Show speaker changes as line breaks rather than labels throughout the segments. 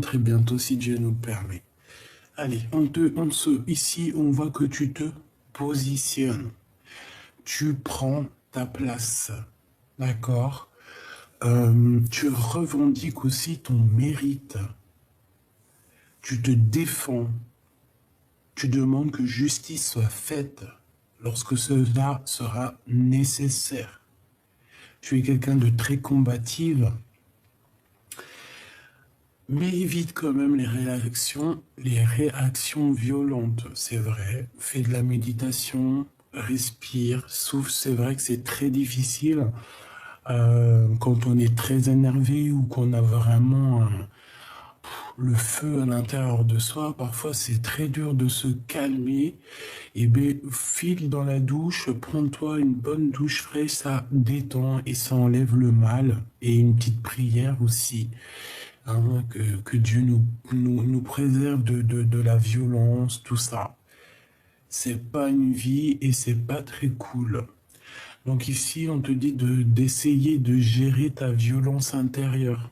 très bientôt si Dieu nous le permet. Allez, ici, on voit que tu te positionnes. Tu prends ta place. D'accord? Tu revendiques aussi ton mérite. Tu te défends. Tu demandes que justice soit faite lorsque cela sera nécessaire. Tu es quelqu'un de très combative, mais évite quand même les réactions violentes, c'est vrai. Fais de la méditation, respire, souffle, c'est vrai que c'est très difficile quand on est très énervé ou qu'on a vraiment le feu à l'intérieur de soi. Parfois, c'est très dur de se calmer. Et bien, file dans la douche, prends-toi une bonne douche fraîche, ça détend et ça enlève le mal. Et une petite prière aussi, hein, que Dieu nous préserve de la violence, tout ça. C'est pas une vie et c'est pas très cool. Donc ici, on te dit d'essayer de gérer ta violence intérieure.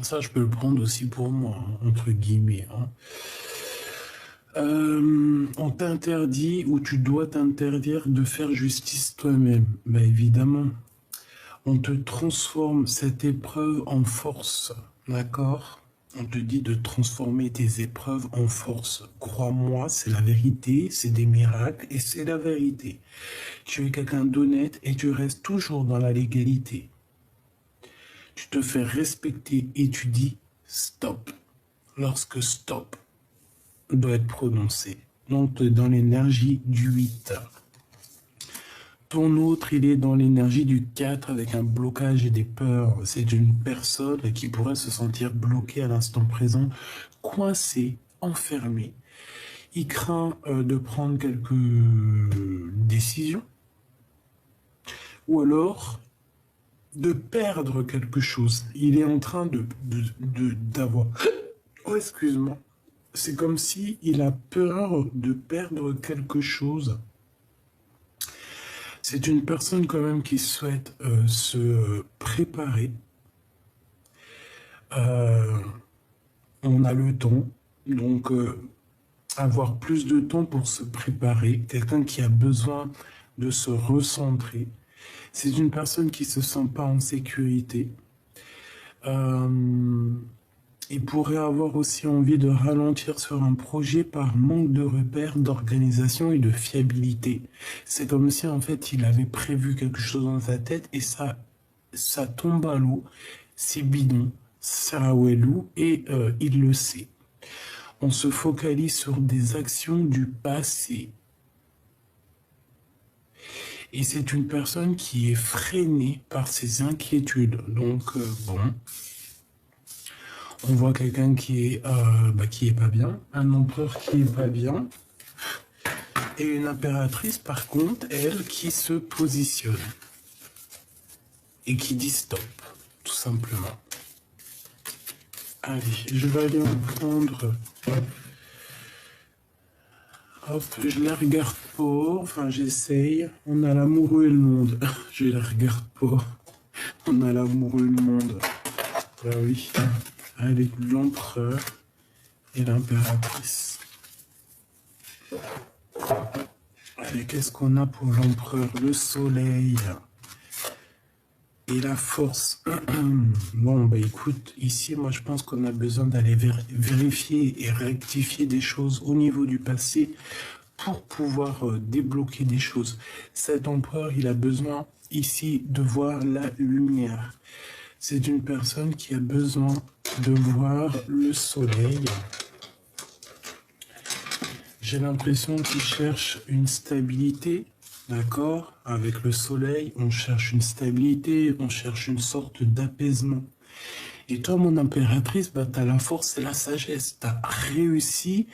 Ça, je peux le prendre aussi pour moi, hein, entre guillemets. Hein. On t'interdit ou tu dois t'interdire de faire justice toi-même. Ben évidemment, on te transforme cette épreuve en force, d'accord? On te dit de transformer tes épreuves en force. Crois-moi, c'est la vérité, c'est des miracles et c'est la vérité. Tu es quelqu'un d'honnête et tu restes toujours dans la légalité. Tu te fais respecter et tu dis stop. Lorsque stop doit être prononcé. Donc dans l'énergie du 8. Ton autre, il est dans l'énergie du 4 avec un blocage et des peurs. C'est une personne qui pourrait se sentir bloquée à l'instant présent, coincée, enfermée. Il craint de prendre quelques décisions ou alors de perdre quelque chose. Il est en train d'avoir... Oh, excuse-moi. C'est comme si il a peur de perdre quelque chose. C'est une personne quand même qui souhaite se préparer. On a le temps, donc avoir plus de temps pour se préparer. Quelqu'un qui a besoin de se recentrer. C'est une personne qui se sent pas en sécurité. Il pourrait avoir aussi envie de ralentir sur un projet par manque de repères, d'organisation et de fiabilité. C'est comme si en fait il avait prévu quelque chose dans sa tête et ça tombe à l'eau, c'est bidon, ça ouelou et il le sait. On se focalise sur des actions du passé. Et c'est une personne qui est freinée par ses inquiétudes. Donc bon... On voit quelqu'un qui est pas bien, un empereur qui est pas bien, et une impératrice par contre, elle, qui se positionne et qui dit stop, tout simplement. Allez, je vais aller en prendre. Hop, je la regarde pas, enfin j'essaye. On a l'amoureux et le monde. Je la regarde pas. On a l'amoureux et le monde. Bah oui. Avec l'empereur et l'impératrice. Allez, qu'est-ce qu'on a pour l'empereur? Le soleil et la force. Bon, bah écoute, ici, moi je pense qu'on a besoin d'aller vérifier et rectifier des choses au niveau du passé pour pouvoir débloquer des choses. Cet empereur, il a besoin ici de voir la lumière. C'est une personne qui a besoin de voir le soleil. J'ai l'impression qu'il cherche une stabilité, d'accord? Avec le soleil, on cherche une stabilité, on cherche une sorte d'apaisement. Et toi, mon impératrice, bah, tu as la force et la sagesse. Tu as réussi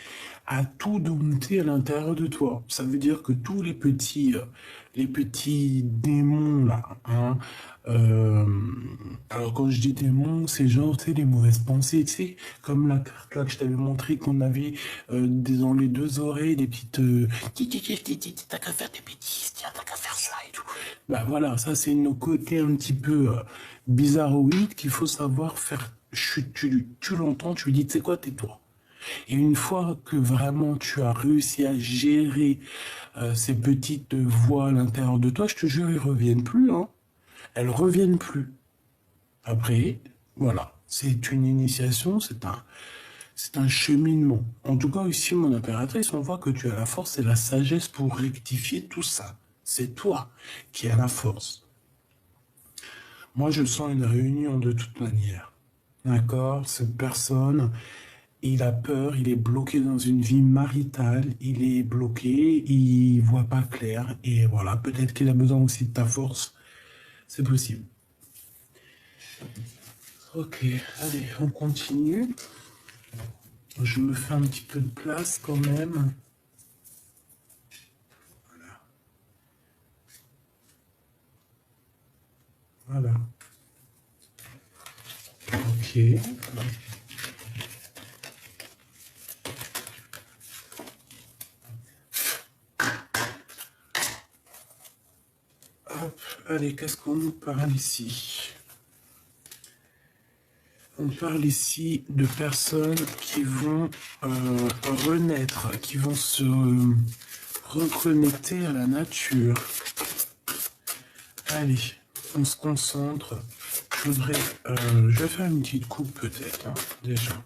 à tout dompter à l'intérieur de toi. Ça veut dire que tous les petits démons, là, hein, alors quand je dis démons, c'est genre, tu sais, les mauvaises pensées, tu sais, comme la carte là que je t'avais montré qu'on avait dans les deux oreilles, des petites... t'as qu'à faire des bêtises, tiens, t'as qu'à faire ça et tout. Bah voilà, ça c'est nos côtés un petit peu bizarroïdes qu'il faut savoir faire tu l'entends, tu lui dis, tu sais quoi, tais-toi. Et une fois que vraiment tu as réussi à gérer ces petites voix à l'intérieur de toi, je te jure, elles reviennent plus, hein. Elles reviennent plus. Après, voilà, c'est une initiation, c'est un cheminement. En tout cas, ici, mon impératrice, on voit que tu as la force et la sagesse pour rectifier tout ça. C'est toi qui as la force. Moi, je sens une réunion de toute manière. D'accord? Cette personne, il a peur, il est bloqué dans une vie maritale, il est bloqué, il voit pas clair. Et voilà, peut-être qu'il a besoin aussi de ta force. C'est possible. Ok, allez, on continue. Je me fais un petit peu de place quand même. Voilà. Ok. Hop, allez, qu'est-ce qu'on nous parle ici? On parle ici de personnes qui vont renaître, qui vont se reconnecter à la nature. Allez, on se concentre. Je vais faire une petite coupe peut-être, hein, déjà.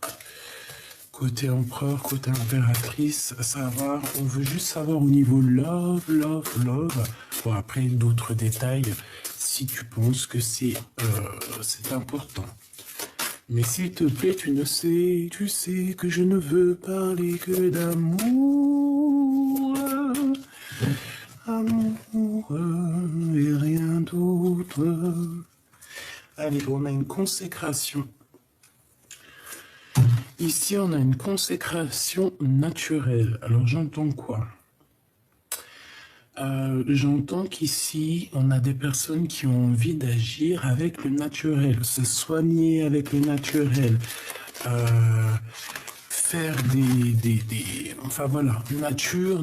Côté empereur, côté impératrice, savoir, on veut juste savoir au niveau love. Bon, après, d'autres détails, si tu penses que c'est important. Mais s'il te plaît, tu sais que je ne veux parler que d'amour. Amour et rien d'autre. Allez, on a une consécration. Ici, on a une consécration naturelle. Alors, j'entends quoi? J'entends qu'ici, on a des personnes qui ont envie d'agir avec le naturel, se soigner avec le naturel, faire enfin voilà, nature.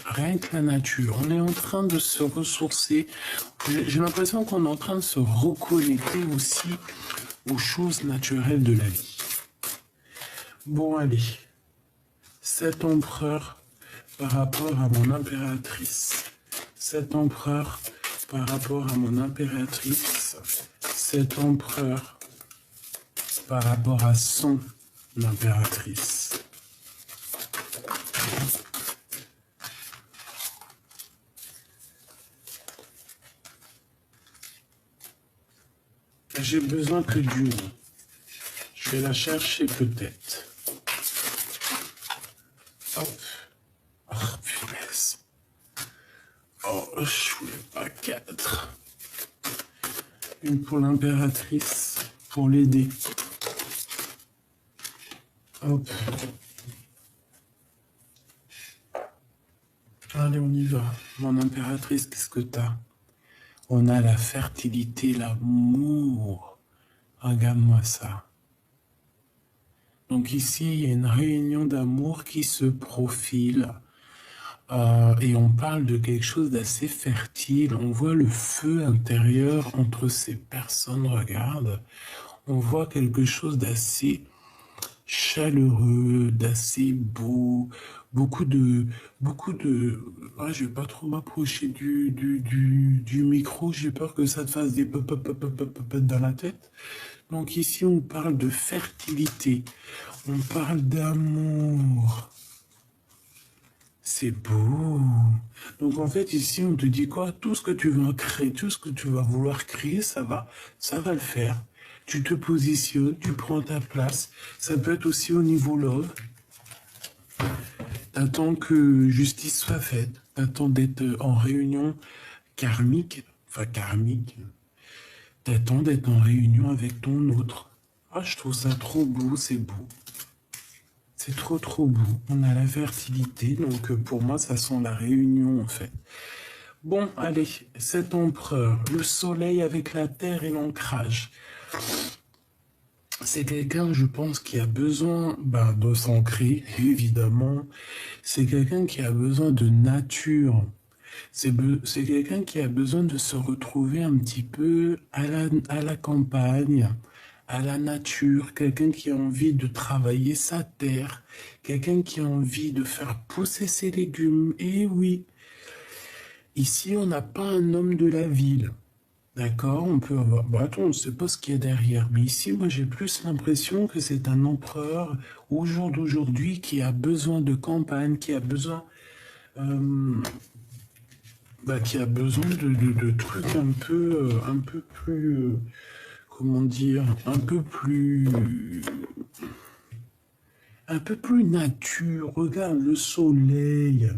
Rien que la nature. On est en train de se ressourcer. J'ai l'impression qu'on est en train de se reconnecter aussi aux choses naturelles de la vie. Bon, allez. Cet empereur par rapport à mon impératrice. Cet empereur par rapport à mon impératrice. Cet empereur par rapport à son impératrice. J'ai besoin que d'une. Je vais la chercher peut-être. Hop. Oh, punaise. Oh, je voulais pas 4. Une pour l'impératrice, pour l'aider. Hop. Allez, on y va. Mon impératrice, qu'est-ce que t'as? On a la fertilité, l'amour. Regarde-moi ça. Donc ici, il y a une réunion d'amour qui se profile. Et on parle de quelque chose d'assez fertile. On voit le feu intérieur entre ces personnes. Regarde. On voit quelque chose d'assez chaleureux, d'assez beau, beaucoup de, ouais, je vais pas trop m'approcher du micro, j'ai peur que ça te fasse des pop pop pop pop pop pop dans la tête. Donc ici, on parle de fertilité, on parle d'amour. C'est beau. Donc en fait, ici, on te dit quoi? Tout ce que tu vas créer, tout ce que tu vas vouloir créer, ça va le faire. Tu te positionnes, tu prends ta place. Ça peut être aussi au niveau love. T'attends que justice soit faite. T'attends d'être en réunion karmique. Enfin, karmique. T'attends d'être en réunion avec ton autre. Ah, je trouve ça trop beau, c'est beau. C'est trop trop beau. On a la fertilité, donc pour moi, ça sent la réunion en fait. Bon, allez, cet empereur, le soleil avec la terre et l'ancrage. C'est quelqu'un, je pense, qui a besoin de s'ancrer, évidemment. C'est quelqu'un qui a besoin de nature. C'est quelqu'un qui a besoin de se retrouver un petit peu à la campagne, à la nature, quelqu'un qui a envie de travailler sa terre, quelqu'un qui a envie de faire pousser ses légumes. Et oui, ici, on n'a pas un homme de la ville. D'accord, on peut avoir... Bon, attends, on ne sait pas ce qu'il y a derrière. Mais ici, moi, j'ai plus l'impression que c'est un empereur au jour d'aujourd'hui qui a besoin de campagne, qui a besoin... qui a besoin de trucs un peu plus... comment dire, un peu plus nature. Regarde le soleil.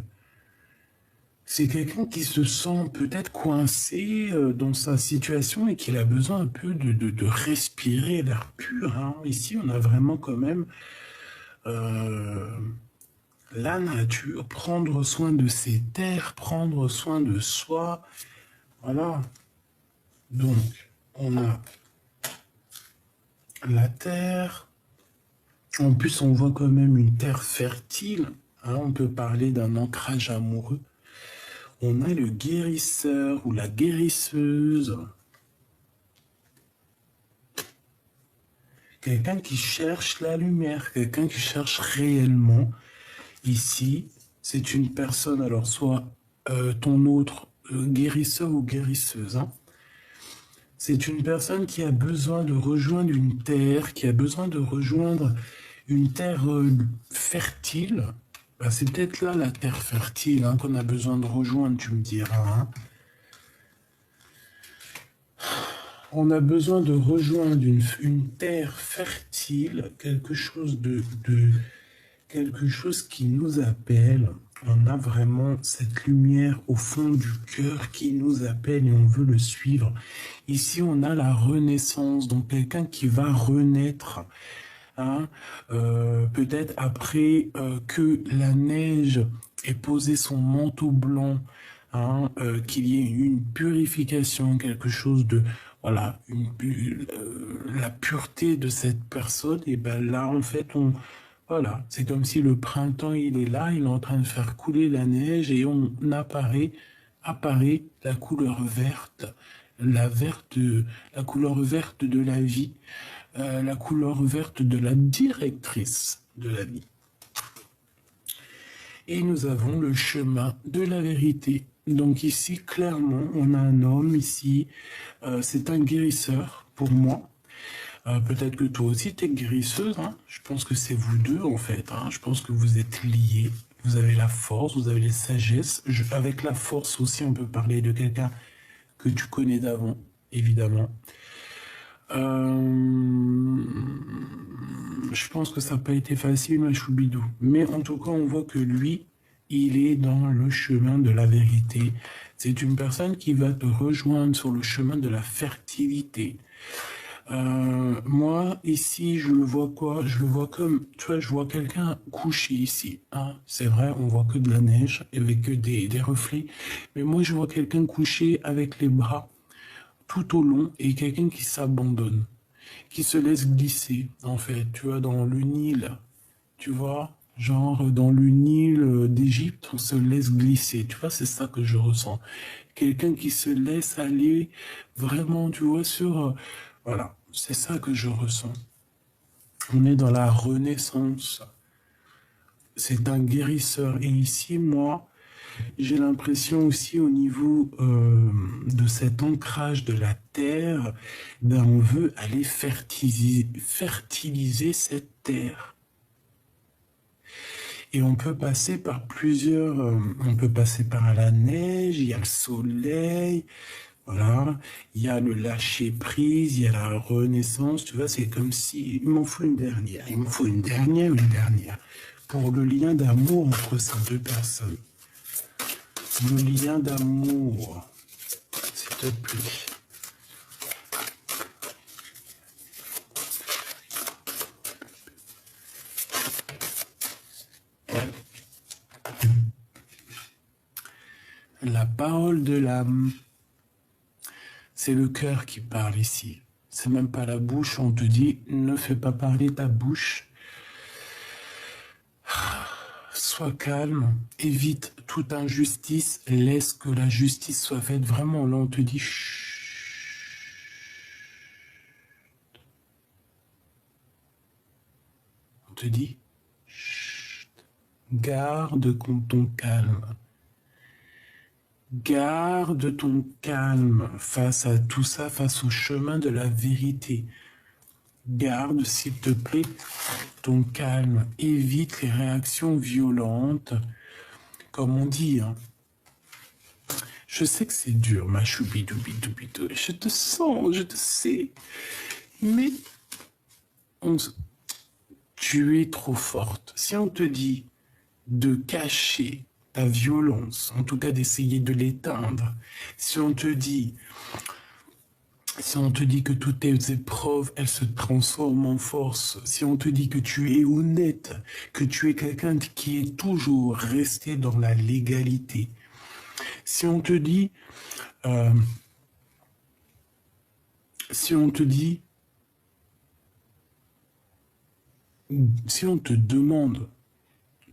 C'est quelqu'un qui se sent peut-être coincé dans sa situation et qu'il a besoin un peu de respirer l'air pur, hein. Ici, on a vraiment quand même euh, la nature, prendre soin de ses terres, prendre soin de soi. Voilà. Donc, on a la terre. En plus, on voit quand même une terre fertile, hein. On peut parler d'un ancrage amoureux. On a le guérisseur ou la guérisseuse. Quelqu'un qui cherche la lumière, quelqu'un qui cherche réellement. Ici, c'est une personne, alors soit ton autre guérisseur ou guérisseuse, hein. C'est une personne qui a besoin de rejoindre une terre, qui a besoin de rejoindre une terre fertile. Ben, c'est peut-être là la terre fertile, hein, qu'on a besoin de rejoindre, tu me diras, hein. On a besoin de rejoindre une terre fertile, quelque chose qui nous appelle. On a vraiment cette lumière au fond du cœur qui nous appelle et on veut le suivre. Ici, on a la renaissance, donc quelqu'un qui va renaître, hein, peut-être après que la neige ait posé son manteau blanc, hein, qu'il y ait une purification, quelque chose de, voilà, la pureté de cette personne, et ben là, en fait, voilà, c'est comme si le printemps, il est là, il est en train de faire couler la neige et apparaît la couleur verte, la couleur verte de la vie, la couleur verte de la directrice de la vie. Et nous avons le chemin de la vérité. Donc ici, clairement, on a un homme ici, c'est un guérisseur pour moi. Peut-être que toi aussi, tu es guérisseuse, hein. Je pense que c'est vous deux, en fait, hein. Je pense que vous êtes liés. Vous avez la force, vous avez les sagesses. Avec la force aussi, on peut parler de quelqu'un que tu connais d'avant, évidemment. Je pense que ça n'a pas été facile, ma choubidou. Mais en tout cas, on voit que lui, il est dans le chemin de la vérité. C'est une personne qui va te rejoindre sur le chemin de la fertilité. Moi, ici, je le vois quoi? Je le vois comme, tu vois, je vois quelqu'un couché ici, hein. C'est vrai, on voit que de la neige, avec que des reflets. Mais moi, je vois quelqu'un couché avec les bras tout au long et quelqu'un qui s'abandonne, qui se laisse glisser, en fait, tu vois, dans le Nil, tu vois, genre dans le Nil d'Égypte, on se laisse glisser, tu vois, c'est ça que je ressens. Quelqu'un qui se laisse aller vraiment, tu vois, voilà, c'est ça que je ressens. On est dans la renaissance. C'est un guérisseur. Et ici, moi, j'ai l'impression aussi au niveau de cet ancrage de la terre, ben on veut aller fertiliser cette terre. Et on peut passer par on peut passer par la neige, il y a le soleil, voilà, il y a le lâcher prise, il y a la renaissance, tu vois, c'est comme si, il m'en faut une dernière, une dernière, pour le lien d'amour entre ces deux personnes. Le lien d'amour, s'il te plaît. La parole de l'âme, c'est le cœur qui parle ici. C'est même pas la bouche, on te dit, ne fais pas parler ta bouche. Sois calme, évite toute injustice, laisse que la justice soit faite. Vraiment, là, on te dit, chut. te dis, chut, garde ton calme. Garde ton calme face à tout ça, face au chemin de la vérité. Garde, s'il te plaît, ton calme. Évite les réactions violentes, comme on dit. Hein. Je sais que c'est dur, ma choubidoubidoubidoubidou. Je te sens, je te sais. Mais tu es trop forte. Si on te dit de cacher ta violence, en tout cas d'essayer de l'éteindre, si on te dit que toutes tes épreuves, elles se transforment en force, si on te dit que tu es honnête, que tu es quelqu'un qui est toujours resté dans la légalité, si on te dit, si on te demande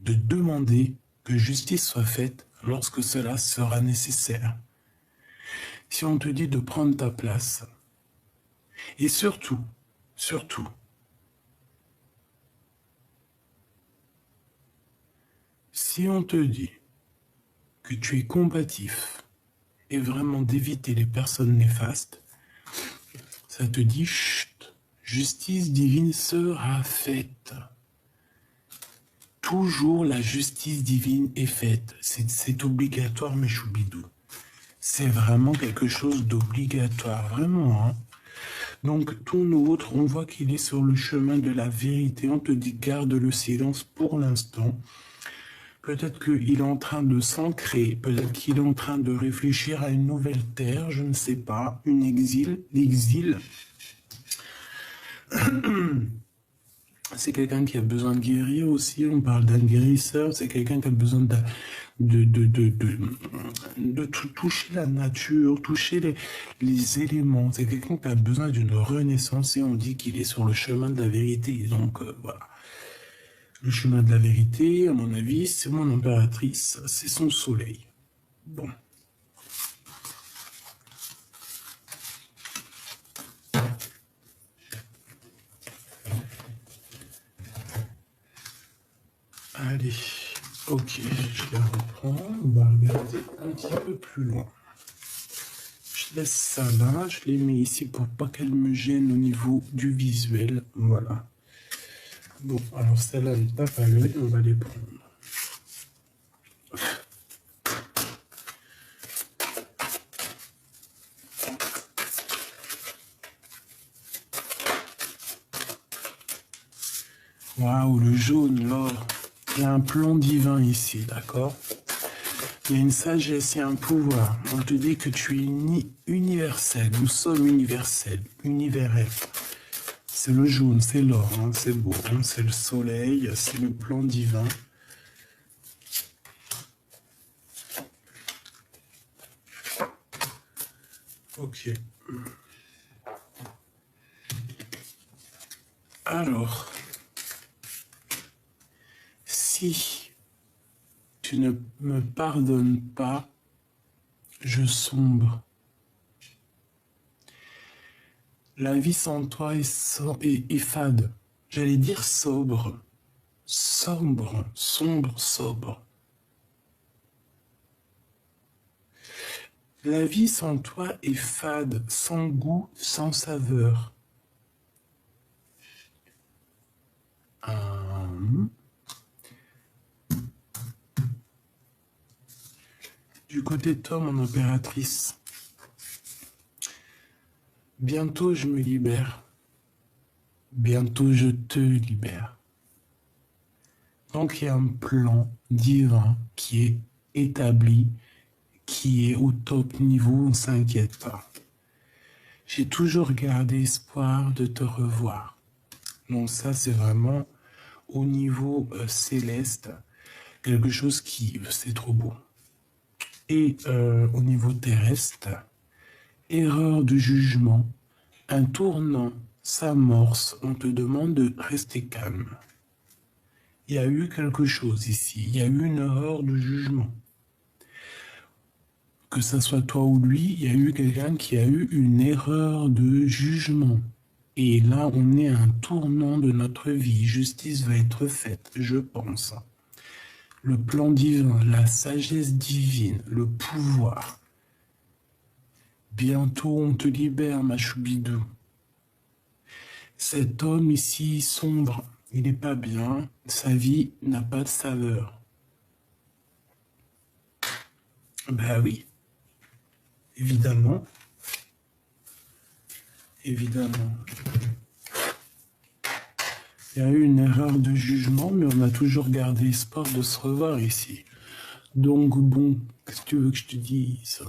de demander que justice soit faite lorsque cela sera nécessaire, si on te dit de prendre ta place, et surtout, si on te dit que tu es combatif et vraiment d'éviter les personnes néfastes, ça te dit, chut, justice divine sera faite. Toujours la justice divine est faite. C'est obligatoire, mes choubidous. C'est vraiment quelque chose d'obligatoire, vraiment. Hein. Donc, ton autre, on voit qu'il est sur le chemin de la vérité. On te dit, garde le silence pour l'instant. Peut-être qu'il est en train de s'ancrer. Peut-être qu'il est en train de réfléchir à une nouvelle terre. Je ne sais pas. L'exil. C'est quelqu'un qui a besoin de guérir aussi. On parle d'un guérisseur. C'est quelqu'un qui a besoin de toucher la nature, toucher les éléments. C'est quelqu'un qui a besoin d'une renaissance et on dit qu'il est sur le chemin de la vérité. Donc voilà. Le chemin de la vérité, à mon avis, c'est mon impératrice, c'est son soleil. Bon. Allez, ok, je la reprends. On va regarder un petit peu plus loin. Je laisse ça là, je les mets ici pour pas qu'elle me gêne au niveau du visuel. Voilà. Bon, alors celle-là, elle tape à l'œil, on va les prendre. Waouh, le jaune, l'or. Il y a un plan divin ici, d'accord? Il y a une sagesse et un pouvoir. On te dit que tu es universel. Nous sommes universels, univers. C'est le jaune, c'est l'or, hein, c'est beau. Hein, c'est le soleil, c'est le plan divin. Ok. Alors, si tu ne me pardonnes pas, je sombre. La vie sans toi est fade. J'allais dire sobre. Sombre, sobre. La vie sans toi est fade, sans goût, sans saveur. Du côté de toi, mon impératrice, bientôt je me libère. Bientôt je te libère. Donc il y a un plan divin qui est établi, qui est au top niveau, on ne s'inquiète pas. J'ai toujours gardé espoir de te revoir. Donc ça, c'est vraiment au niveau céleste, quelque chose qui, c'est trop beau. Et au niveau terrestre, erreur de jugement, un tournant s'amorce, on te demande de rester calme. Il y a eu quelque chose ici, il y a eu une erreur de jugement. Que ça soit toi ou lui, il y a eu quelqu'un qui a eu une erreur de jugement. Et là, on est à un tournant de notre vie. Justice va être faite, je pense. Le plan divin, la sagesse divine, le pouvoir. Bientôt, on te libère, ma choubidou. Cet homme ici sombre, il n'est pas bien. Sa vie n'a pas de saveur. Ben oui, évidemment. Évidemment. Il y a eu une erreur de jugement, mais on a toujours gardé espoir de se revoir ici. Donc bon, qu'est-ce que tu veux que je te dise?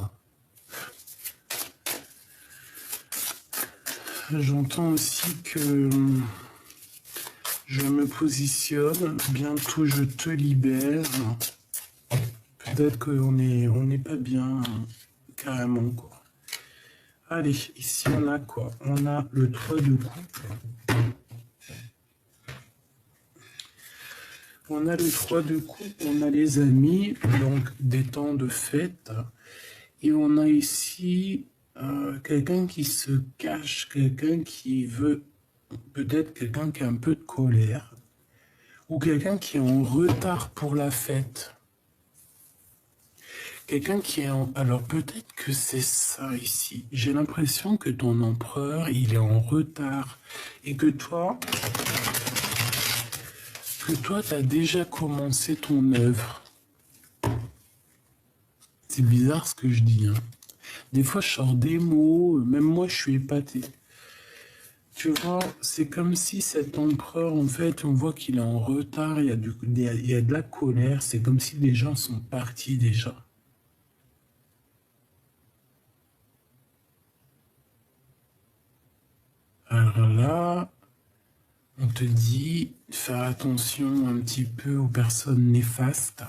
J'entends aussi que je me positionne, bientôt je te libère. Peut-être qu'on n'est pas bien, carrément, quoi. Allez, ici on a quoi? On a le 3 de coupe. On a le 3 de coupe, on a les amis, donc des temps de fête. Et on a ici quelqu'un qui se cache, quelqu'un qui veut, peut-être quelqu'un qui a un peu de colère, ou quelqu'un qui est en retard pour la fête. Quelqu'un qui est en... Alors peut-être que c'est ça ici. J'ai l'impression que ton empereur, il est en retard. Et que toi, tu as déjà commencé ton œuvre. C'est bizarre ce que je dis, hein. Des fois, je sors des mots, même moi, je suis épaté. Tu vois, c'est comme si cet empereur, en fait, on voit qu'il est en retard, il y a de la colère, c'est comme si les gens sont partis déjà. Alors là, on te dit de faire attention un petit peu aux personnes néfastes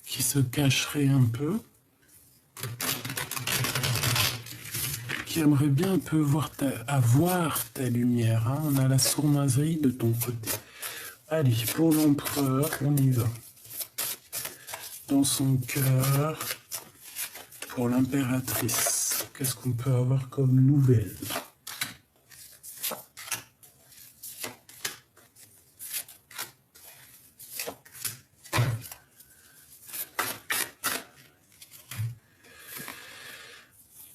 qui se cacheraient un peu, qui aimeraient bien un peu avoir ta lumière, hein. On a la sournoiserie de ton côté. Allez, pour l'empereur, on y va. Dans son cœur, pour l'impératrice, qu'est-ce qu'on peut avoir comme nouvelle?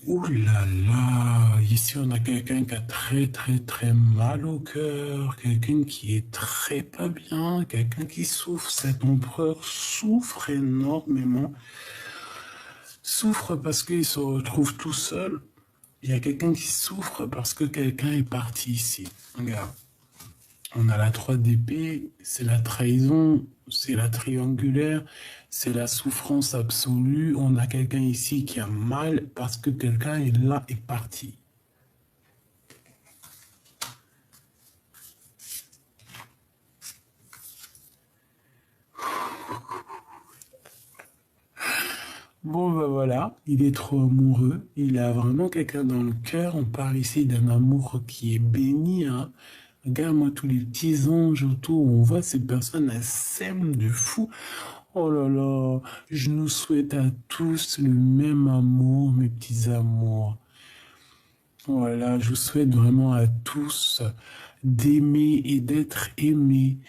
Ouh là là, ici on a quelqu'un qui a très très très mal au cœur, quelqu'un qui est très pas bien, quelqu'un qui souffre. Cet empereur souffre énormément, souffre parce qu'il se retrouve tout seul. Il y a quelqu'un qui souffre parce que quelqu'un est parti ici. Regarde, on a la 3 d'épée, c'est la trahison, c'est la triangulaire, c'est la souffrance absolue. On a quelqu'un ici qui a mal parce que quelqu'un est là et parti. Bon, ben voilà, il est trop amoureux. Il a vraiment quelqu'un dans le cœur. On parle ici d'un amour qui est béni, hein. Regarde-moi tous les petits anges autour. On voit ces personnes, elles s'aiment de fou. Oh là là, je nous souhaite à tous le même amour, mes petits amours. Voilà, je vous souhaite vraiment à tous d'aimer et d'être aimés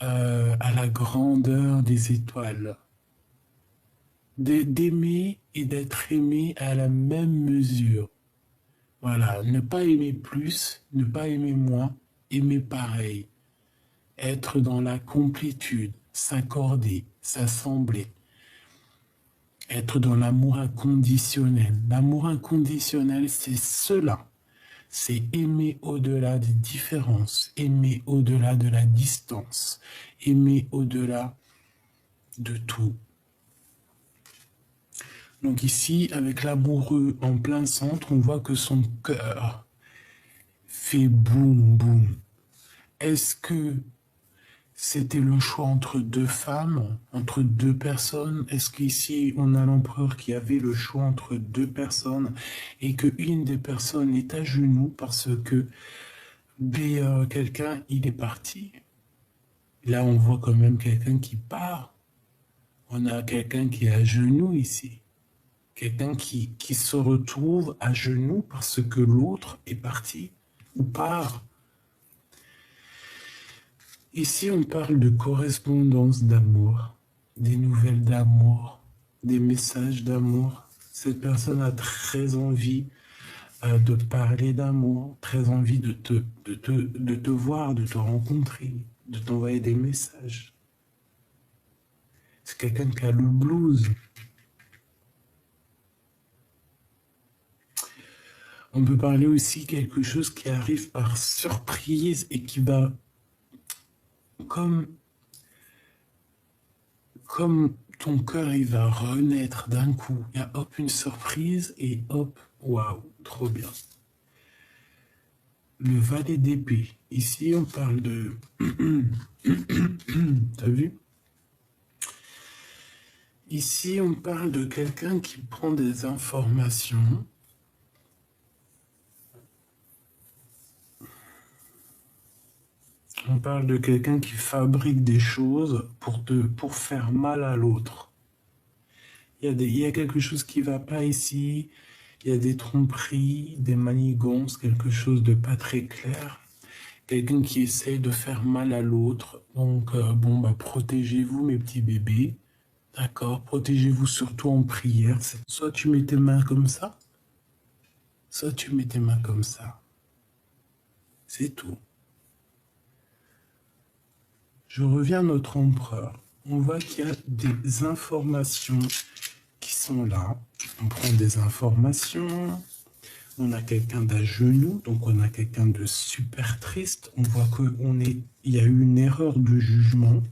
à la grandeur des étoiles. D'aimer et d'être aimé à la même mesure. Voilà, ne pas aimer plus, ne pas aimer moins, aimer pareil. Être dans la complétude, s'accorder, s'assembler. Être dans l'amour inconditionnel. L'amour inconditionnel, c'est cela. C'est aimer au-delà des différences, aimer au-delà de la distance, aimer au-delà de tout. Donc ici, avec l'amoureux en plein centre, on voit que son cœur fait boum boum. Est-ce que c'était le choix entre deux femmes, entre deux personnes? Est-ce qu'ici, on a l'empereur qui avait le choix entre deux personnes et qu'une des personnes est à genoux parce que quelqu'un, il est parti? Là, on voit quand même quelqu'un qui part. On a quelqu'un qui est à genoux ici. Quelqu'un qui se retrouve à genoux parce que l'autre est parti. ou pas. Ici, on parle de correspondance d'amour, des nouvelles d'amour, des messages d'amour. Cette personne a très envie de parler d'amour, très envie de te voir, de te rencontrer, de t'envoyer des messages. C'est quelqu'un qui a le blues. On peut parler aussi quelque chose qui arrive par surprise et qui va comme ton cœur, il va renaître d'un coup. Il y a hop une surprise et hop, waouh, trop bien. Le valet d'épée. Ici, on parle de... T'as vu? Ici, on parle de quelqu'un qui prend des informations. On parle de quelqu'un qui fabrique des choses pour faire mal à l'autre. Il y a quelque chose qui ne va pas ici. Il y a des tromperies, des manigances, quelque chose de pas très clair. Quelqu'un qui essaye de faire mal à l'autre. Donc, bon, bah, protégez-vous, mes petits bébés. D'accord? Protégez-vous surtout en prière. Soit tu mets tes mains comme ça, soit tu mets tes mains comme ça. C'est tout. Je reviens à notre empereur. On voit qu'il y a des informations qui sont là. On prend des informations. On a quelqu'un d'à genoux, donc on a quelqu'un de super triste. On voit qu'il y a eu une erreur de jugement.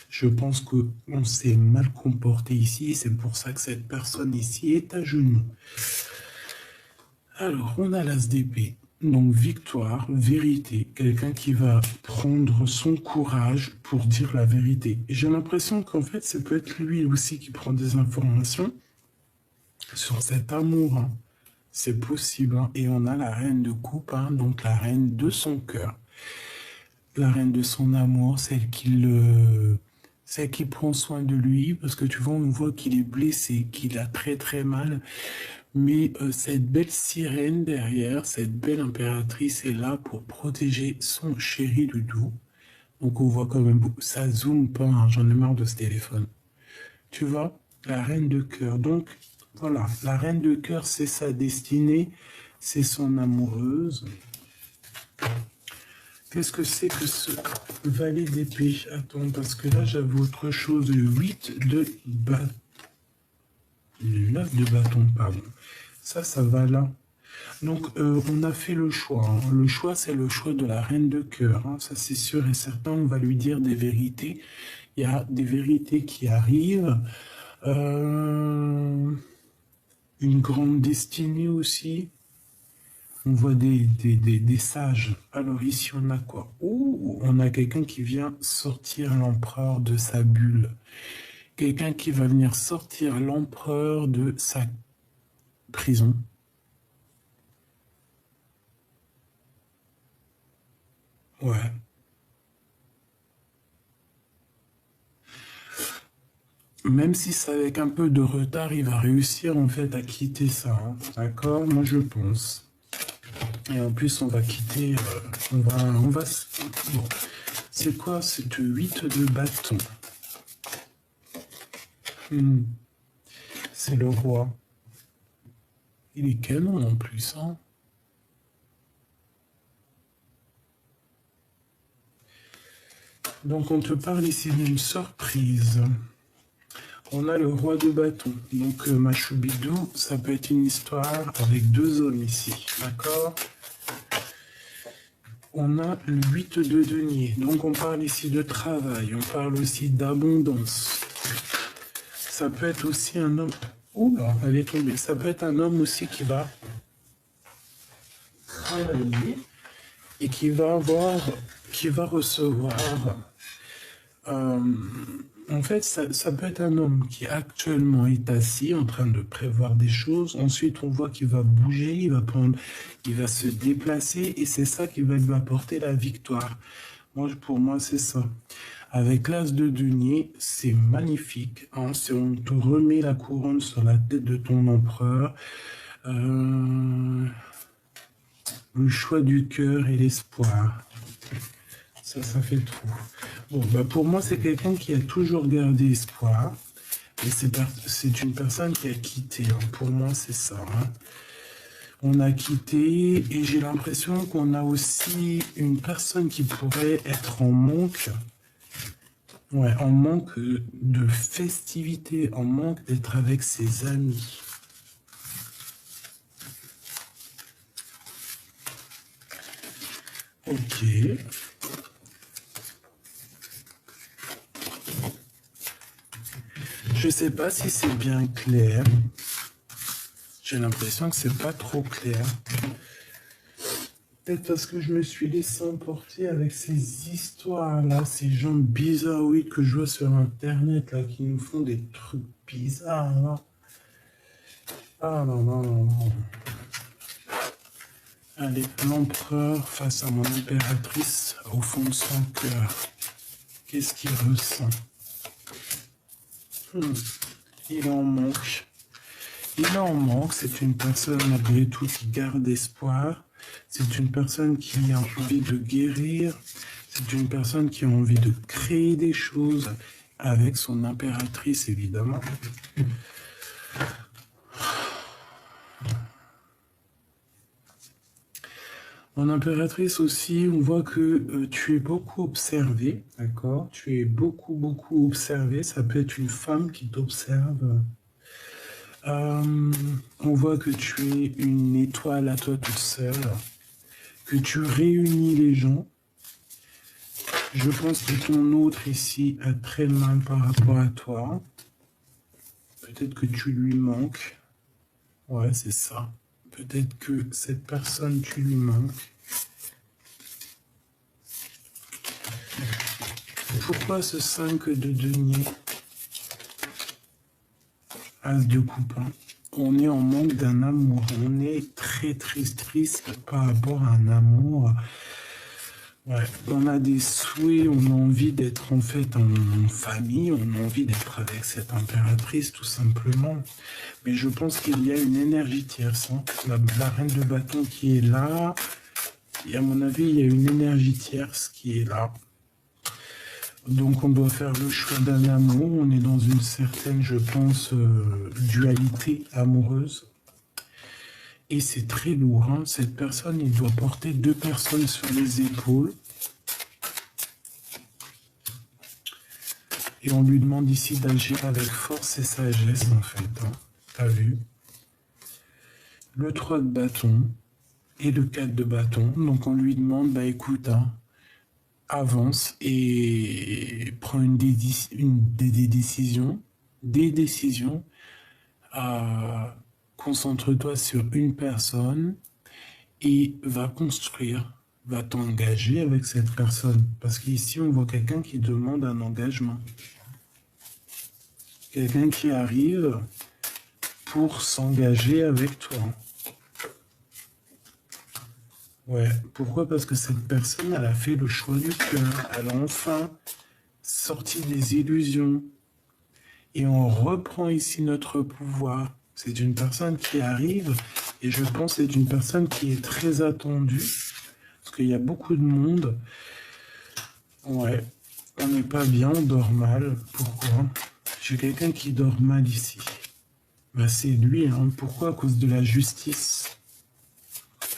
Je pense qu'on s'est mal comporté ici et c'est pour ça que cette personne ici est à genoux. Alors, on a l'as d'épée. Donc, victoire, vérité. Quelqu'un qui va prendre son courage pour dire la vérité. Et j'ai l'impression qu'en fait, ça peut être lui aussi qui prend des informations sur cet amour. Hein. C'est possible. Hein. Et on a la reine de coupe, hein, donc la reine de son cœur. La reine de son amour, celle qui prend soin de lui, parce que tu vois, on voit qu'il est blessé, qu'il a très très mal. Mais cette belle sirène derrière, cette belle impératrice est là pour protéger son chéri Doudou. Donc on voit quand même beaucoup. Ça zoome pas, hein, j'en ai marre de ce téléphone. Tu vois, la reine de cœur. Donc voilà, la reine de cœur, c'est sa destinée, c'est son amoureuse. Qu'est-ce que c'est que ce valet d'épée? Attends, parce que là j'avais autre chose. Le 8 de bâton. Le 9 de bâton, pardon. Ça va là. Donc, on a fait le choix. Hein. Le choix, c'est le choix de la reine de cœur. Hein. Ça, c'est sûr et certain. On va lui dire des vérités. Il y a des vérités qui arrivent. Une grande destinée aussi. On voit des sages. Alors ici, on a quoi? Oh, on a quelqu'un qui vient sortir l'empereur de sa bulle. Quelqu'un qui va venir sortir l'empereur de sa prison. Ouais. Même si c'est avec un peu de retard, il va réussir en fait à quitter ça. Hein. D'accord? Moi je pense. Et en plus on va quitter. Bon. C'est quoi cette 8 de bâton? C'est le roi. Il est canon en plus, hein? Donc on te parle ici d'une surprise. On a le roi de bâton. Donc Machoubidou, ça peut être une histoire avec deux hommes ici. D'accord? On a le 8 de denier. Donc on parle ici de travail. On parle aussi d'abondance. Ça peut être aussi un homme... Oh là, elle est tombée. Ça peut être un homme aussi qui va travailler et qui va recevoir... en fait, ça peut être un homme qui actuellement est assis en train de prévoir des choses. Ensuite, on voit qu'il va bouger, il va se déplacer et c'est ça qui va lui apporter la victoire. Pour moi, c'est ça. Avec l'as de denier, c'est magnifique. Hein, on te remet la couronne sur la tête de ton empereur. le choix du cœur et l'espoir. Ça fait trop. Bon, bah pour moi, c'est quelqu'un qui a toujours gardé espoir. Et c'est une personne qui a quitté. Hein. Pour moi, c'est ça. Hein. On a quitté et j'ai l'impression qu'on a aussi une personne qui pourrait être en manque. Ouais, en manque de festivité, en manque d'être avec ses amis. Ok. Je sais pas si c'est bien clair. J'ai l'impression que c'est pas trop clair. Peut-être parce que je me suis laissé emporter avec ces histoires-là, ces gens bizarres, oui, que je vois sur Internet, là, qui nous font des trucs bizarres, là. Ah non, non, non, non. Allez, l'empereur face à mon impératrice, au fond de son cœur. Qu'est-ce qu'il ressent? Il en manque. Il en manque, c'est une personne malgré tout qui garde espoir. C'est une personne qui a envie de guérir. C'est une personne qui a envie de créer des choses avec son impératrice, évidemment. Mon impératrice aussi, on voit que tu es beaucoup observé, d'accord? Tu es beaucoup, beaucoup observé. Ça peut être une femme qui t'observe. On voit que tu es une étoile à toi toute seule, que tu réunis les gens. Je pense que ton autre ici a très mal par rapport à toi. Peut-être que tu lui manques. Ouais, c'est ça. Peut-être que cette personne, tu lui manques. Pourquoi ce 5 de denier? As de coupe. On est en manque d'un amour. On est très triste par rapport à un amour. Ouais. On a des souhaits, on a envie d'être en fait en famille, on a envie d'être avec cette impératrice tout simplement. Mais je pense qu'il y a une énergie tierce. Hein. La reine de bâton qui est là, et à mon avis, il y a une énergie tierce qui est là. Donc on doit faire le choix d'un amour, on est dans une certaine, je pense, dualité amoureuse. Et c'est très lourd, hein. Cette personne, il doit porter 2 personnes sur les épaules. Et on lui demande ici d'agir avec force et sagesse, en fait. Hein. T'as vu? Le 3 de bâton et le 4 de bâton. Donc on lui demande, bah écoute, hein, avance et prends des décisions. Des décisions. Concentre-toi sur une personne et va construire, va t'engager avec cette personne. Parce qu'ici, on voit quelqu'un qui demande un engagement. Quelqu'un qui arrive pour s'engager avec toi. Ouais, pourquoi? Parce que cette personne, elle a fait le choix du cœur. Elle a enfin sorti des illusions. Et on reprend ici notre pouvoir. C'est une personne qui arrive, et je pense que c'est une personne qui est très attendue, parce qu'il y a beaucoup de monde. Ouais, on n'est pas bien, on dort mal. Pourquoi? J'ai quelqu'un qui dort mal ici. Bah, c'est lui, hein. Pourquoi? À cause de la justice.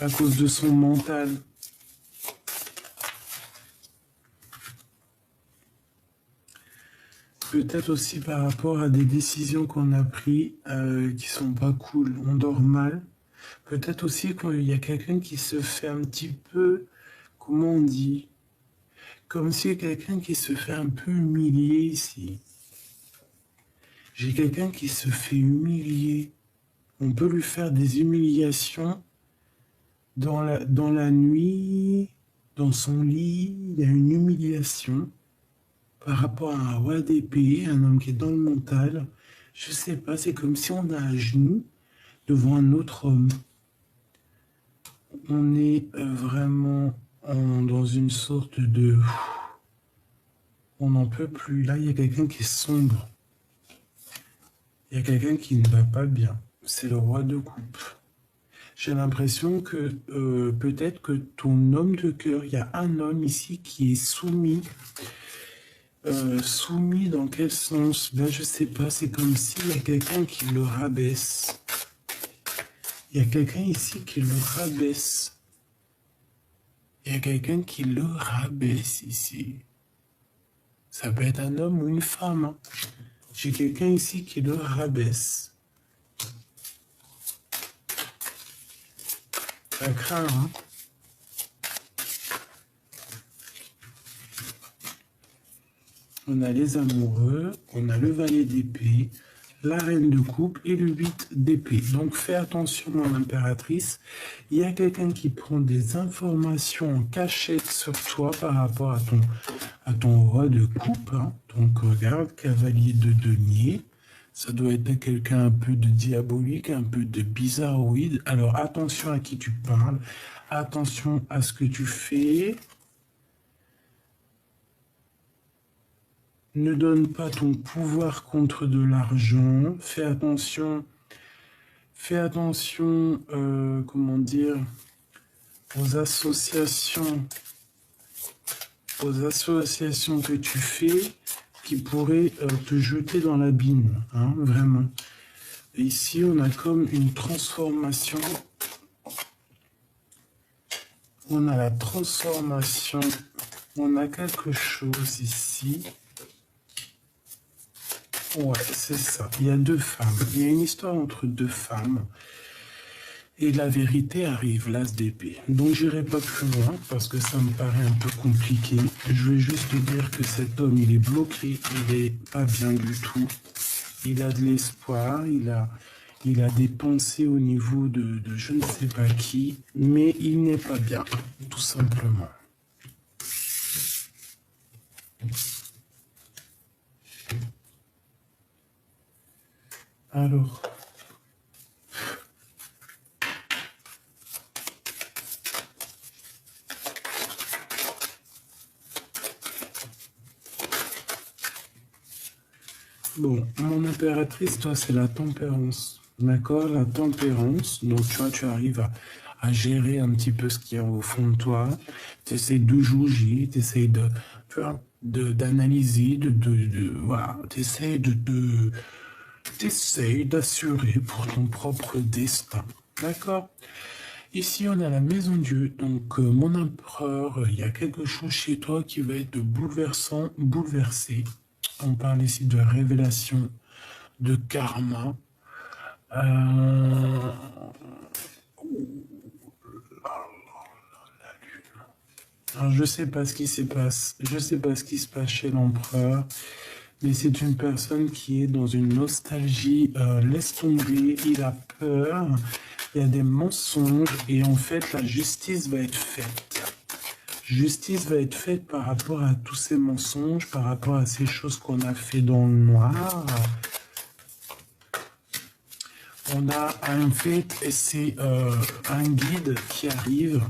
À cause de son mental. Peut-être aussi par rapport à des décisions qu'on a prises qui sont pas cool. On dort mal. Peut-être aussi qu'il y a quelqu'un qui se fait un petit peu, comment on dit, comme si quelqu'un qui se fait un peu humilier ici. J'ai quelqu'un qui se fait humilier. On peut lui faire des humiliations dans la nuit, dans son lit. Il y a une humiliation par rapport à un roi d'épée, un homme qui est dans le mental. Je sais pas, c'est comme si on a un genou devant un autre homme. On est vraiment dans une sorte de... On n'en peut plus. Là, il y a quelqu'un qui est sombre. Il y a quelqu'un qui ne va pas bien. C'est le roi de coupe. J'ai l'impression que peut-être que ton homme de cœur, il y a un homme ici qui est soumis. Soumis dans quel sens? Ben, je sais pas, c'est comme s'il y a quelqu'un qui le rabaisse. Il y a quelqu'un ici qui le rabaisse. Il y a quelqu'un qui le rabaisse ici. Ça peut être un homme ou une femme. Hein. J'ai quelqu'un ici qui le rabaisse. Ça craint, hein. On a les amoureux, on a le valet d'épée, la reine de coupe et le 8 d'épée. Donc fais attention, mon impératrice. Il y a quelqu'un qui prend des informations en cachette sur toi par rapport à ton roi de coupe. Hein. Donc regarde, cavalier de denier. Ça doit être quelqu'un un peu de diabolique, un peu de bizarroïde. Alors attention à qui tu parles. Attention à ce que tu fais. Ne donne pas ton pouvoir contre de l'argent. Fais attention, comment dire, aux associations que tu fais qui pourraient te jeter dans l'abîme, hein, vraiment. Et ici, on a comme une transformation. On a la transformation. On a quelque chose ici. Ouais, c'est ça. Il y a deux femmes. Il y a une histoire entre deux femmes. Et la vérité arrive, l'as d'épée. Donc, j'irai pas plus loin parce que ça me paraît un peu compliqué. Je vais juste te dire que cet homme, il est bloqué. Il est pas bien du tout. Il a de l'espoir. Il a des pensées au niveau de je ne sais pas qui. Mais il n'est pas bien, tout simplement. Alors, bon, mon impératrice, toi, c'est la tempérance. D'accord? La tempérance. Donc, tu vois, tu arrives à gérer un petit peu ce qu'il y a au fond de toi. Tu essaies de juger, tu essaies d'analyser, voilà, tu essaies d'assurer pour ton propre destin. D'accord? Ici, on a la maison Dieu. Donc, mon empereur, il y a quelque chose chez toi qui va être bouleversant, bouleversé. On parle ici de révélation, de karma. Alors, je sais pas ce qui se passe. Je sais pas ce qui se passe chez l'empereur. Mais c'est une personne qui est dans une nostalgie. Laisse tomber. Il a peur. Il y a des mensonges. Et en fait, la justice va être faite. Justice va être faite par rapport à tous ces mensonges, par rapport à ces choses qu'on a fait dans le noir. On a en fait, c'est un guide qui arrive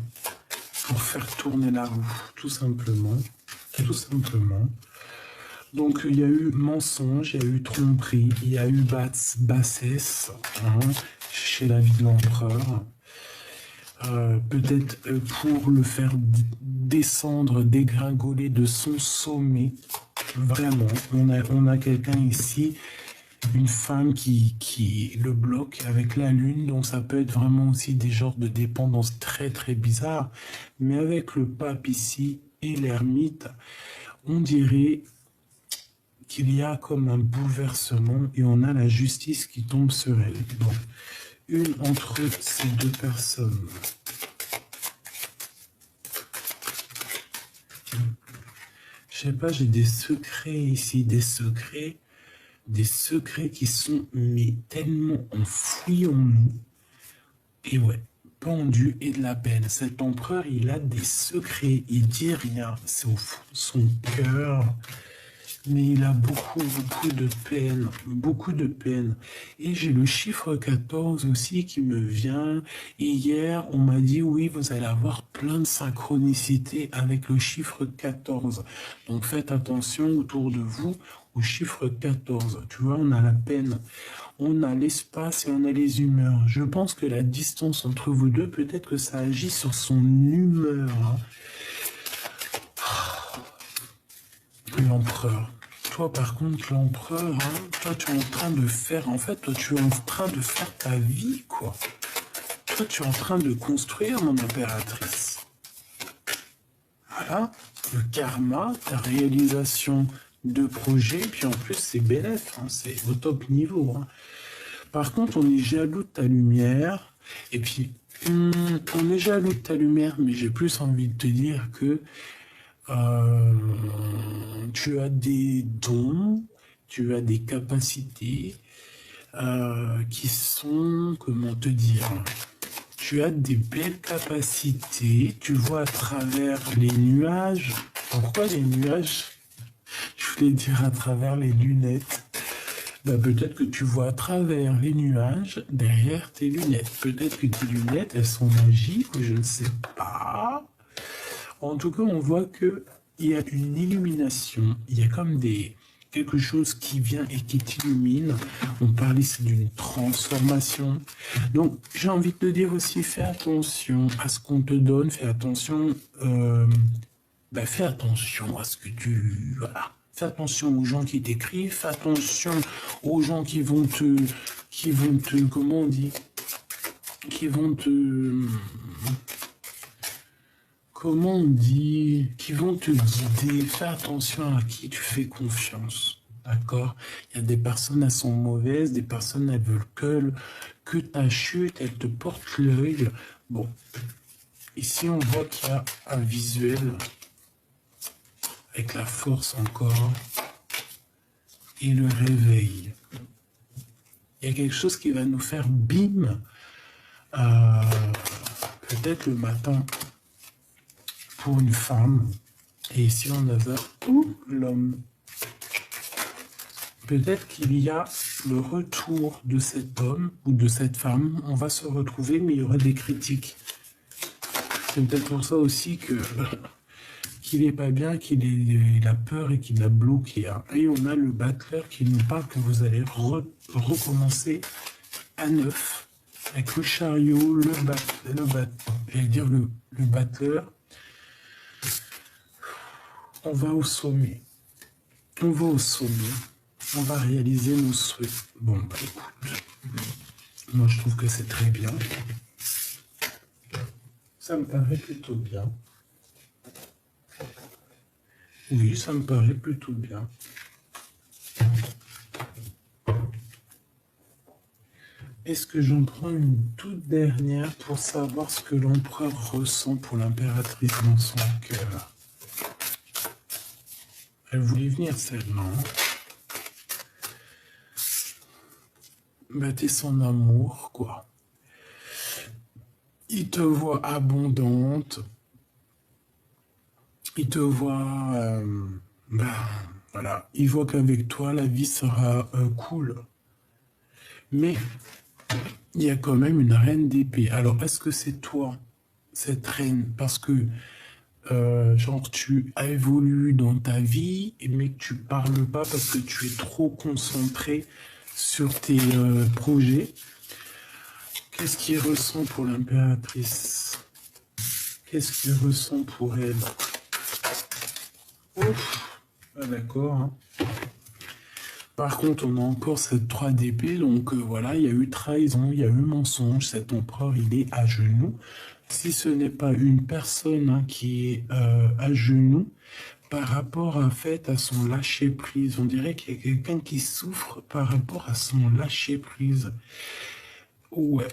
pour faire tourner la roue, tout simplement. Tout simplement. Donc, il y a eu mensonge, il y a eu tromperie, il y a eu bassesse, hein, chez la vie de l'empereur. Peut-être pour le faire descendre, dégringoler de son sommet. Vraiment, on a quelqu'un ici, une femme qui le bloque avec la lune, donc ça peut être vraiment aussi des genres de dépendance très très bizarres. Mais avec le pape ici et l'ermite, on dirait qu'il y a comme un bouleversement et on a la justice qui tombe sur elle. Bon. Une entre ces deux personnes. Je sais pas, j'ai des secrets ici, des secrets qui sont mais tellement enfouis en nous. Et ouais, pendu et de la peine. Cet empereur, il a des secrets, il dit rien, c'est au fond de son cœur. mais il a beaucoup de peine, beaucoup de peine. Et j'ai le chiffre 14 aussi qui me vient. Et hier, on m'a dit, oui, vous allez avoir plein de synchronicité avec le chiffre 14. Donc faites attention autour de vous au chiffre 14. Tu vois, on a la peine, on a l'espace et on a les humeurs. Je pense que la distance entre vous deux, peut-être que ça agit sur son humeur, hein. L'empereur. Toi, par contre, l'empereur, hein, toi, tu es en train de faire, en fait, toi, tu es en train de faire ta vie, quoi. Toi, tu es en train de construire, mon impératrice. Voilà, le karma, ta réalisation de projet, puis en plus, c'est bénéf, hein, c'est au top niveau, hein. Par contre, on est jaloux de ta lumière, et puis, on est jaloux de ta lumière, mais j'ai plus envie de te dire que tu as des dons, tu as des capacités qui sont, comment te dire, tu as des belles capacités, tu vois à travers les nuages. Pourquoi les nuages? Je voulais dire à travers les lunettes. Ben, peut-être que tu vois à travers les nuages derrière tes lunettes. Peut-être que tes lunettes, elles sont magiques ou je ne sais pas. En tout cas, on voit que il y a une illumination, il y a comme quelque chose qui vient et qui t'illumine. On parle ici d'une transformation. Donc, j'ai envie de te dire aussi, fais attention à ce qu'on te donne, fais attention à ce que tu... Voilà. Fais attention aux gens qui t'écrivent, fais attention aux gens comment on dit, comment on dit, qui vont te guider. Fais attention à qui tu fais confiance. D'accord? Il y a des personnes, elles sont mauvaises, des personnes, elles veulent que ta chute, elles te portent l'œil. Bon, ici, on voit qu'il y a un visuel avec la force encore et le réveil. Il y a quelque chose qui va nous faire bim, peut-être le matin pour une femme, et ici on avait l'homme. Peut-être qu'il y a le retour de cet homme ou de cette femme, on va se retrouver, mais il y aura des critiques. C'est peut-être pour ça aussi que qu'il n'est pas bien, qu'il a peur et qu'il a bloqué. Hein. Et on a le battleur qui nous parle que vous allez recommencer à neuf, avec le chariot, le battleur. On va au sommet. On va au sommet. On va réaliser nos souhaits. Bon, bah écoute, moi je trouve que c'est très bien. Ça me paraît plutôt bien. Oui, ça me paraît plutôt bien. Est-ce que j'en prends une toute dernière pour savoir ce que l'empereur ressent pour l'impératrice dans son cœur? Elle voulait venir celle-là. Bah, t'es son amour, quoi. Il te voit abondante. Il te voit... voilà. Il voit qu'avec toi, la vie sera cool. Mais il y a quand même une reine d'épée. Alors, est-ce que c'est toi, cette reine? Parce que, genre, tu as évolué dans ta vie, mais que tu parles pas parce que tu es trop concentré sur tes projets. Qu'est-ce qu'il ressent pour l'impératrice? Qu'est-ce qu'il ressent pour elle? Ouf, ah, d'accord. Hein. Par contre, on a encore cette 3 d'épée, donc voilà, il y a eu trahison, il y a eu mensonge, cet empereur, il est à genoux. Si ce n'est pas une personne hein, qui est à genoux, par rapport en fait à son lâcher-prise, on dirait qu'il y a quelqu'un qui souffre par rapport à son lâcher-prise. Ouais,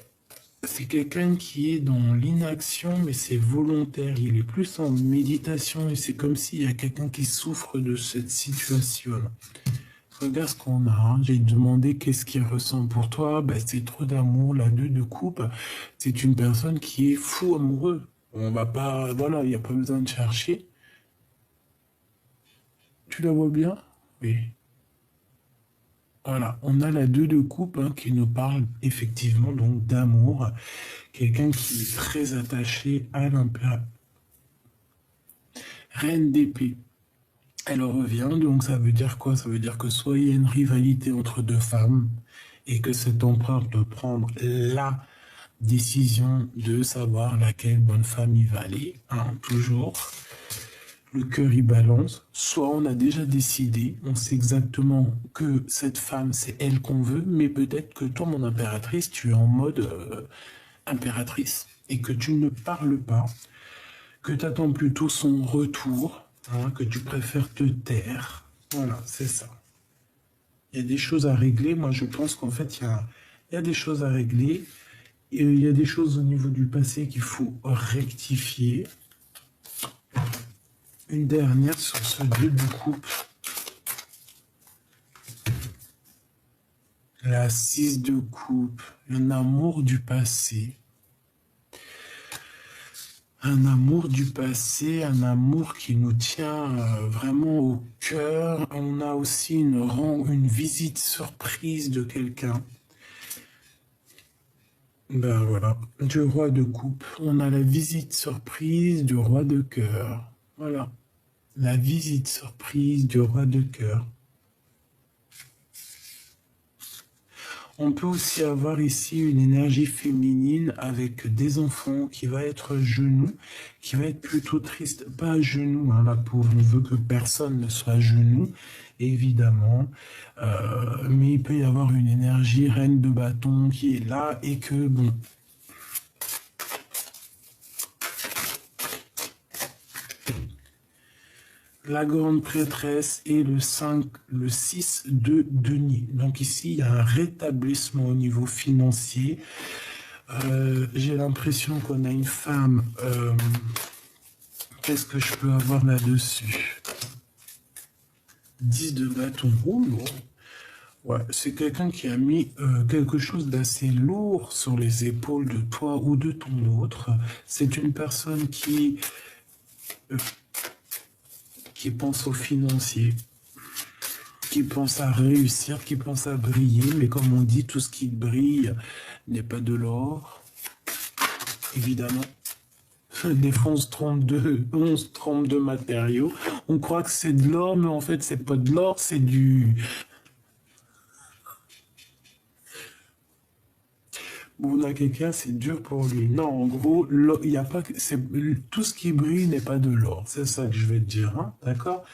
c'est quelqu'un qui est dans l'inaction, mais c'est volontaire, il est plus en méditation, et c'est comme s'il y a quelqu'un qui souffre de cette situation. Regarde ce qu'on a. Hein. J'ai demandé qu'est-ce qu'il ressent pour toi. Ben, c'est trop d'amour, la 2 de coupe. C'est une personne qui est fou amoureux. On va pas, voilà, il n'y a pas besoin de chercher. Tu la vois bien? Oui. Voilà, on a la 2 de coupe hein, qui nous parle effectivement donc d'amour. Quelqu'un qui est très attaché à l'impératrice. Reine d'épée. Elle revient, donc ça veut dire quoi? Ça veut dire que soit il y a une rivalité entre deux femmes et que cet empereur peut prendre la décision de savoir laquelle bonne femme il va aller, hein, toujours. Le cœur y balance, soit on a déjà décidé, on sait exactement que cette femme, c'est elle qu'on veut, mais peut-être que toi, mon impératrice, tu es en mode impératrice et que tu ne parles pas, que tu attends plutôt son retour, hein, que tu préfères te taire. Voilà, c'est ça. Il y a des choses à régler. Moi, je pense qu'en fait, il y a des choses à régler. Et il y a des choses au niveau du passé qu'il faut rectifier. Une dernière sur ce 2 de coupe. La 6 de coupe. Un amour du passé. Un amour du passé, un amour qui nous tient vraiment au cœur. On a aussi une visite surprise de quelqu'un. Ben voilà, du roi de coupe. On a la visite surprise du roi de cœur. Voilà, la visite surprise du roi de cœur. On peut aussi avoir ici une énergie féminine avec des enfants qui va être à genoux, qui va être plutôt triste. Pas à genoux, hein, la pauvre, on veut que personne ne soit à genoux, évidemment. Mais il peut y avoir une énergie reine de bâton qui est là et que, bon... La grande prêtresse et le 6 de denier. Donc ici, il y a un rétablissement au niveau financier. J'ai l'impression qu'on a une femme. Qu'est-ce que je peux avoir là-dessus? 10 de bâton. Oh, non. Ouais, c'est quelqu'un qui a mis quelque chose d'assez lourd sur les épaules de toi ou de ton autre. C'est une personne qui pense aux financiers, qui pense à réussir, qui pense à briller, mais comme on dit, tout ce qui brille n'est pas de l'or, évidemment. Des fois, on se trompe de matériaux. On croit que c'est de l'or, mais en fait, c'est pas de l'or, c'est du... Bon, on a quelqu'un, c'est dur pour lui. Non, en gros, il y a pas que... Tout ce qui brille n'est pas de l'or. C'est ça que je vais te dire, hein, d'accord?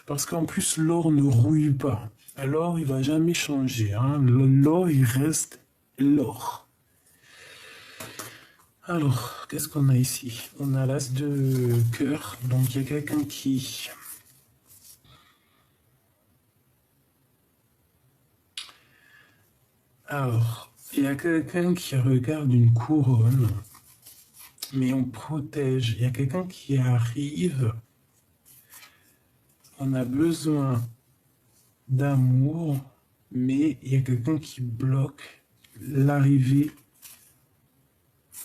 Parce qu'en plus, l'or ne rouille pas. Alors, il va jamais changer. Hein. L'or, il reste l'or. Alors, qu'est-ce qu'on a ici? On a l'as de cœur. Donc, il y a quelqu'un qui... Alors, il y a quelqu'un qui regarde une couronne. Mais on protège. Il y a quelqu'un qui arrive. On a besoin d'amour, mais il y a quelqu'un qui bloque l'arrivée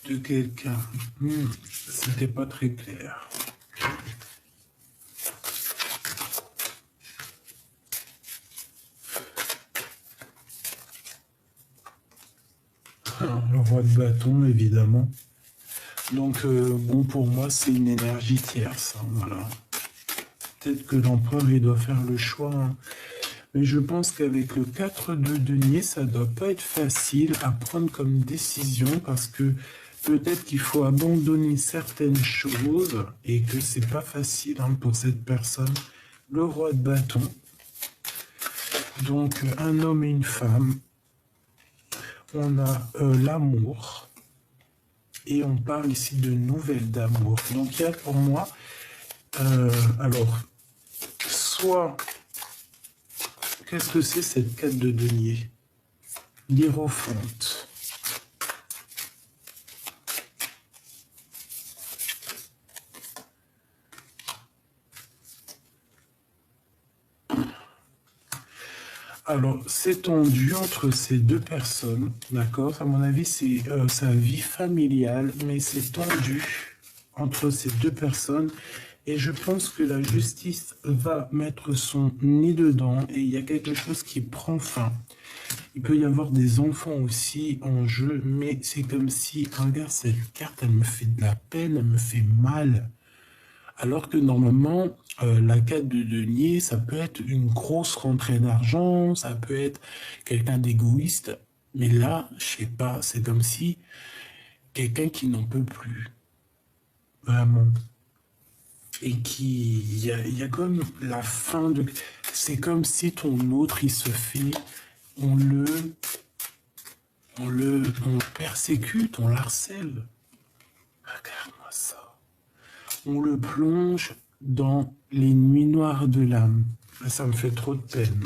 de quelqu'un. C'était pas très clair. Le roi de bâton, évidemment. Donc, bon, pour moi, c'est une énergie tierce. Hein, voilà. Peut-être que l'empereur, il doit faire le choix. Hein. Mais je pense qu'avec le 4 de denier, ça doit pas être facile à prendre comme décision parce que peut-être qu'il faut abandonner certaines choses et que c'est pas facile hein, pour cette personne. Le roi de bâton. Donc, un homme et une femme. On a l'amour. Et on parle ici de nouvelles d'amour. Donc, il y a pour moi... alors, soit... Qu'est-ce que c'est cette 4 de denier? L'hiérophante. Alors, c'est tendu entre ces deux personnes, d'accord? À mon avis, c'est sa vie familiale, mais c'est tendu entre ces deux personnes. Et je pense que la justice va mettre son nez dedans et il y a quelque chose qui prend fin. Il peut y avoir des enfants aussi en jeu, mais c'est comme si, regarde cette carte, elle me fait de la peine, elle me fait mal. Alors que normalement, la carte de denier, ça peut être une grosse rentrée d'argent, ça peut être quelqu'un d'égoïste. Mais là, je sais pas, c'est comme si quelqu'un qui n'en peut plus, vraiment. Et qui, il y a comme la fin de... C'est comme si ton autre, il se fait, on le, on le persécute, on l'harcèle. Regarde-moi ça. On le plonge dans les nuits noires de l'âme. Ça me fait trop de peine.